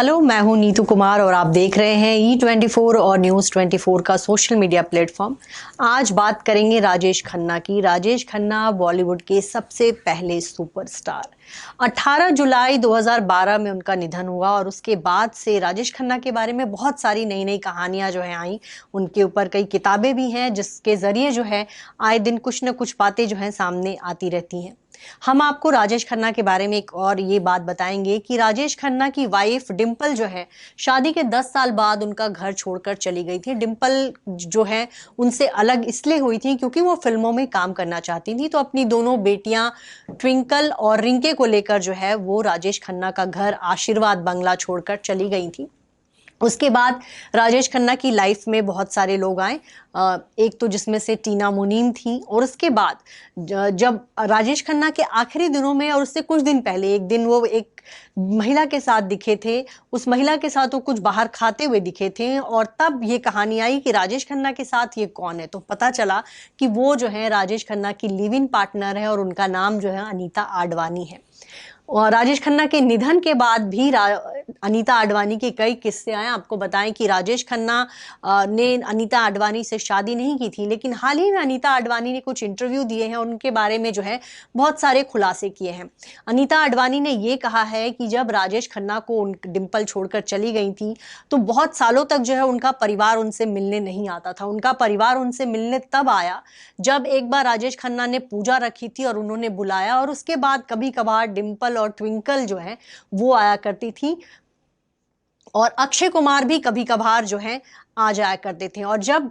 Hello, मैं हूं नीतू कुमार और आप देख रहे हैं E24 और News 24 का सोशल मीडिया प्लेटफॉर्म। आज बात करेंगे राजेश खन्ना की। राजेश खन्ना बॉलीवुड के सबसे पहले सुपरस्टार। 18 जुलाई 2012 में उनका निधन हुआ और उसके बाद से राजेश खन्ना के बारे में बहुत सारी नई नई कहानियां जो है आई। उनके ऊपर कई किताबें भी हैं जिसके जरिए जो है आए दिन कुछ न कुछ बातें जो है सामने आती रहती हैं। हम आपको राजेश खन्ना के बारे में एक और ये बात बताएंगे कि राजेश खन्ना की वाइफ डिंपल जो है शादी के 10 साल बाद उनका घर छोड़कर चली गई थी। डिंपल जो है उनसे अलग इसलिए हुई थी क्योंकि वो फिल्मों में काम करना चाहती थी, तो अपनी दोनों बेटियां ट्विंकल और रिंके को लेकर जो है वो राजेश खन्ना का घर आशीर्वाद बंगला छोड़कर चली गई थी। उसके बाद राजेश खन्ना की लाइफ में बहुत सारे लोग आए, एक तो जिसमें से टीना मुनीम थी। और उसके बाद जब राजेश खन्ना के आखिरी दिनों में और उससे कुछ दिन पहले एक दिन वो एक महिला के साथ दिखे थे, उस महिला के साथ वो कुछ बाहर खाते हुए दिखे थे और तब ये कहानी आई कि राजेश खन्ना के साथ ये कौन है। तो पता चला कि वो जो है राजेश खन्ना की लिव इन पार्टनर है और उनका नाम जो है अनीता आडवाणी है। और राजेश खन्ना के निधन के बाद भी अनीता आडवाणी के कई किस्से आए। आपको बताएं कि राजेश खन्ना ने अनीता आडवाणी से शादी नहीं की थी, लेकिन हाल ही में अनीता आडवाणी ने कुछ इंटरव्यू दिए हैं, उनके बारे में जो है बहुत सारे खुलासे किए हैं। अनीता आडवाणी ने ये कहा है कि जब राजेश खन्ना को उन डिंपल छोड़कर चली गई थी तो बहुत सालों तक जो है उनका परिवार उनसे मिलने नहीं आता था। उनका परिवार उनसे मिलने तब आया जब एक बार राजेश खन्ना ने पूजा रखी थी और उन्होंने बुलाया, और उसके बाद कभी कभार डिंपल और ट्विंकल जो है वो आया करती थी और अक्षय कुमार भी कभी कभार जो है आ जाया करते थे। और जब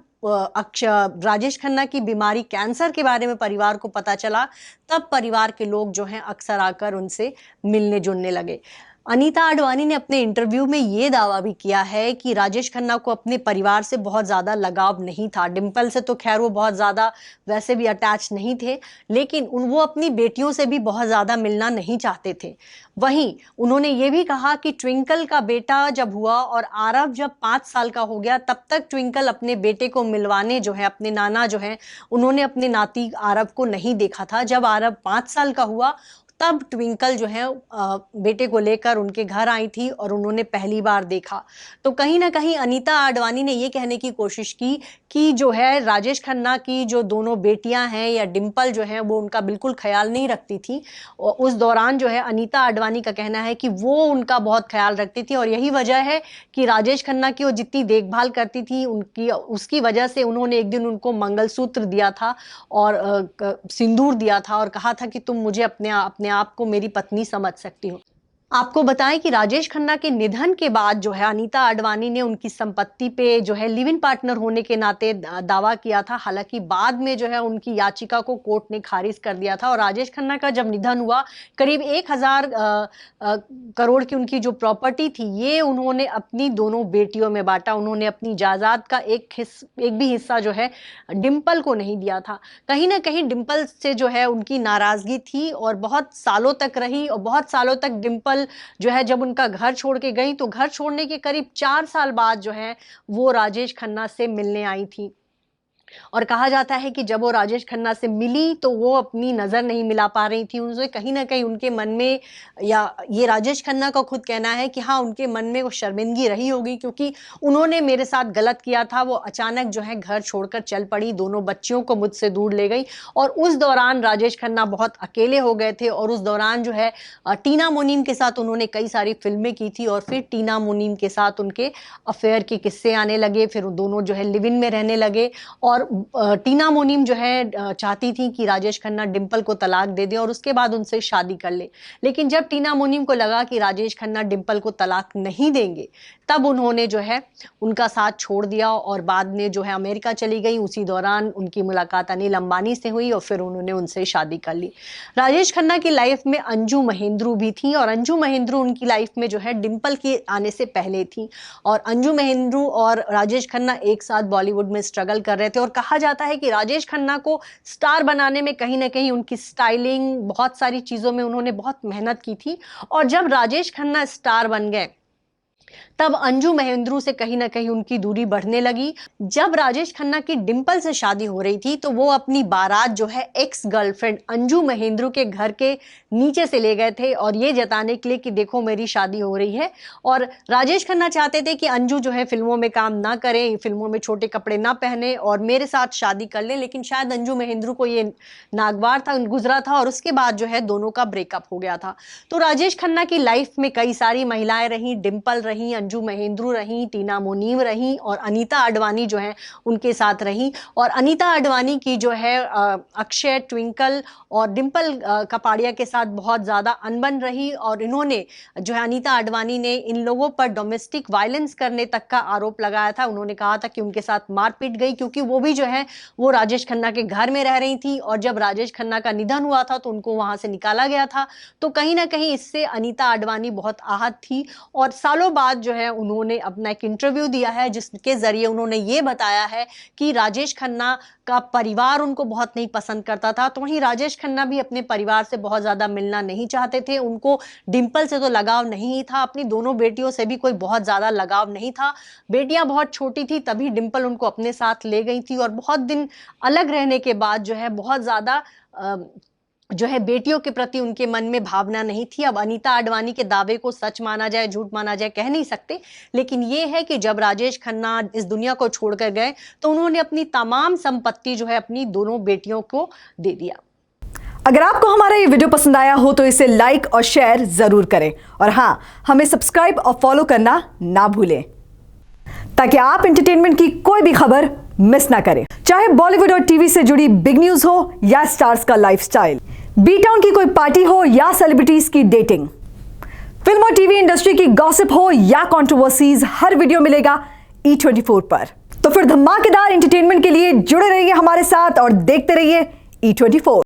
राजेश खन्ना की बीमारी कैंसर के बारे में परिवार को पता चला तब परिवार के लोग जो हैं अक्सर आकर उनसे मिलने जुलने लगे। अनीता आडवाणी ने अपने इंटरव्यू में ये दावा भी किया है कि राजेश खन्ना को अपने परिवार से बहुत ज्यादा लगाव नहीं था। डिंपल से तो खैर वो बहुत ज्यादा वैसे भी अटैच नहीं थे, लेकिन वो अपनी बेटियों से भी बहुत ज्यादा मिलना नहीं चाहते थे। वहीं उन्होंने ये भी कहा कि ट्विंकल का बेटा जब हुआ और आरव जब 5 साल का हो गया तब तक ट्विंकल अपने बेटे को मिलवाने जो है अपने नाना जो है उन्होंने अपने नाती आरव को नहीं देखा था। जब आरव 5 साल का हुआ तब ट्विंकल जो है बेटे को लेकर उनके घर आई थी और उन्होंने पहली बार देखा। तो कहीं ना कहीं अनीता आडवाणी ने ये कहने की कोशिश की कि जो है राजेश खन्ना की जो दोनों बेटियां हैं या डिंपल जो है वो उनका बिल्कुल ख्याल नहीं रखती थी। और उस दौरान जो है अनीता आडवाणी का कहना है कि वो उनका बहुत ख्याल रखती थी और यही वजह है कि राजेश खन्ना की वो जितनी देखभाल करती थी उनकी उसकी वजह से उन्होंने एक दिन उनको मंगलसूत्र दिया था और सिंदूर दिया था और कहा था कि तुम मुझे अपने आप को मेरी पत्नी समझ सकती हो। आपको बताएं कि राजेश खन्ना के निधन के बाद जो है अनीता आडवाणी ने उनकी संपत्ति पे जो है लिव इन पार्टनर होने के नाते दावा किया था। हालांकि बाद में जो है उनकी याचिका को कोर्ट ने खारिज कर दिया था और राजेश खन्ना का जब निधन हुआ करीब 1000 करोड़ की उनकी जो प्रॉपर्टी थी ये उन्होंने अपनी दोनों बेटियों में बांटा। उन्होंने अपनी जायदाद का एक भी हिस्सा जो है डिंपल को नहीं दिया था। कहीं ना कहीं डिंपल से जो है उनकी नाराजगी थी और बहुत सालों तक रही और बहुत सालों तक डिंपल जो है जब उनका घर छोड़ के गई तो घर छोड़ने के करीब 4 साल बाद जो है वो राजेश खन्ना से मिलने आई थी। और कहा जाता है कि जब वो राजेश खन्ना से मिली तो वो अपनी नजर नहीं मिला पा रही थी उनसे। कहीं ना कहीं उनके मन में, या ये राजेश खन्ना का खुद कहना है कि हाँ उनके मन में वो शर्मिंदगी रही होगी क्योंकि उन्होंने मेरे साथ गलत किया था। वो अचानक जो है घर छोड़कर चल पड़ी, दोनों बच्चियों को मुझसे दूर ले गई और उस दौरान राजेश खन्ना बहुत अकेले हो गए थे। और उस दौरान जो है टीना मुनीम के साथ उन्होंने कई सारी फिल्में की थी और फिर टीना मुनीम के साथ उनके अफेयर के किस्से आने लगे। फिर दोनों जो है लिव इन में रहने लगे और टीना मुनीम जो है चाहती थी कि राजेश खन्ना डिंपल को तलाक दे दे और उसके बाद उनसे शादी कर ले। लेकिन जब टीना मुनीम को लगा कि राजेश खन्ना डिंपल को तलाक नहीं देंगे तब उन्होंने जो है उनका साथ छोड़ दिया और बाद में जो है अमेरिका चली गई। उसी दौरान उनकी मुलाकात अनिल अंबानी से हुई और फिर उन्होंने उनसे शादी कर ली। राजेश खन्ना की लाइफ में अंजू महेंद्रू भी थी और अंजू महेंद्रू उनकी लाइफ में जो है डिंपल के आने से पहले थी। और अंजू महेंद्रू और राजेश खन्ना एक साथ बॉलीवुड में स्ट्रगल कर रहे थे और कहा जाता है कि राजेश खन्ना को स्टार बनाने में कहीं ना कहीं उनकी स्टाइलिंग, बहुत सारी चीजों में उन्होंने बहुत मेहनत की थी। और जब राजेश खन्ना स्टार बन गए तब अंजू महेंद्रू से कहीं ना कहीं उनकी दूरी बढ़ने लगी। जब राजेश खन्ना की डिंपल से शादी हो रही थी तो वो अपनी बारात जो है एक्स गर्लफ्रेंड अंजू महेंद्रू के घर के नीचे से ले गए थे और ये जताने के लिए कि देखो मेरी शादी हो रही है। और राजेश खन्ना चाहते थे कि अंजू जो है फिल्मों में काम ना करें, फिल्मों में छोटे कपड़े ना पहने और मेरे साथ शादी कर ले, लेकिन शायद अंजू महेंद्रू को ये नागवार था, गुजरा था और उसके बाद जो है दोनों का ब्रेकअप हो गया था। तो राजेश खन्ना की लाइफ में कई सारी महिलाएं रहीं, डिंपल रहीं, अंजू महेंद्रू रहीं, टीना मुनीम रहीं और अनीता आडवाणी जो है उनके साथ रहीं। और अनीता आडवाणी की जो है अक्षय, ट्विंकल और डिंपल कपाड़िया के साथ बहुत ज़्यादा अनबन रही और इन्होंने जो है अनीता आडवाणी ने इन लोगों पर डोमेस्टिक वायलेंस करने तक का आरोप लगाया था। उन्होंने कहा था कि उनके साथ मारपीट गई क्योंकि वो भी जो है वो राजेश खन्ना के घर में रह रही थी और जब राजेश खन्ना का निधन हुआ था तो उनको वहां से निकाला गया था। तो कहीं ना कहीं इससे अनीता आडवाणी बहुत आहत थी और सालों बाद जो है उन्होंने अपना एक इंटरव्यू दिया है जिसके जरिए उन्होंने ये बताया है कि राजेश खन्ना का परिवार उनको बहुत नहीं पसंद करता था। तो वहीं राजेश खन्ना भी अपने परिवार से बहुत ज्यादा मिलना नहीं चाहते थे। उनको डिंपल से तो लगाव नहीं था, अपनी दोनों बेटियों से भी कोई बहुत ज्यादा लगाव नहीं था। बेटियां बहुत छोटी थी तभी डिंपल उनको अपने साथ ले गई थी और बहुत दिन अलग रहने के बाद जो है बहुत ज्यादा जो है बेटियों के प्रति उनके मन में भावना नहीं थी। अब अनीता आडवाणी के दावे को सच माना जाए झूठ माना जाए कह नहीं सकते, लेकिन ये है कि जब राजेश खन्ना इस दुनिया को छोड़कर गए तो उन्होंने अपनी तमाम संपत्ति जो है अपनी दोनों बेटियों को दे दिया। अगर आपको हमारा ये वीडियो पसंद आया हो तो इसे लाइक और शेयर जरूर करें और हाँ, हमें सब्सक्राइब और फॉलो करना ना भूलें ताकि आप एंटरटेनमेंट की कोई भी खबर मिस ना करें, चाहे बॉलीवुड और टीवी से जुड़ी बिग न्यूज हो या स्टार्स का लाइफस्टाइल, बी टाउन की कोई पार्टी हो या सेलिब्रिटीज की डेटिंग, फिल्म और टीवी इंडस्ट्री की गॉसिप हो या कंट्रोवर्सीज, हर वीडियो मिलेगा E24 पर। तो फिर धमाकेदार एंटरटेनमेंट के लिए जुड़े रहिए हमारे साथ और देखते रहिए E24।